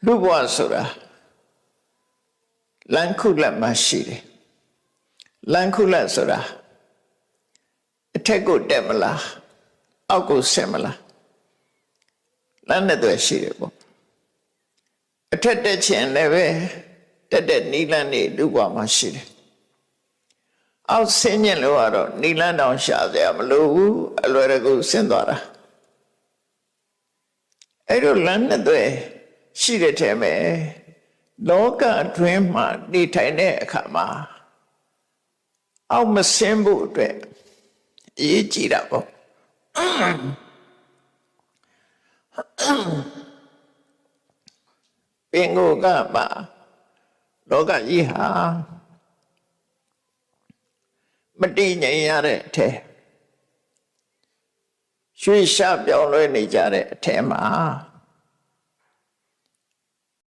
လူဘဝဆိုတာလမ်းခုလက်မှရှိတယ်လမ်းခုလက်ဆိုတာအထက်ကိုတက်မလားအောက်ကိုဆင်းမလားလမ်းနဲ့တွေ့ရှိတယ်ပေါ့အထက်တက်ခြင်းလည်းပဲတက်တဲ့နီလန်းနေလူဘဝမှာရှိတယ်အောက်ဆင်းခြင်းလို့ကတော့နီလန်းတောင်ရှာစရာမလိုဘူးအလွယ်တကူဆင်းသွားတာအဲ့လိုလမ်းနဲ့တွေ့ရှိတဲ့ထဲမှာလောကအတွင်းမှာနေထိုင်တဲ့အခါမှာအောက်မဆင်းဖို့အတွက်အရေးကြီးတာပေါ့ပင်ကိုကပါလောကကြီးဟာမတည်ငြိမ်ရတဲ့အထဲရွှေ့ရှားပြောင်းလဲနေကြတဲ့အထဲမှာ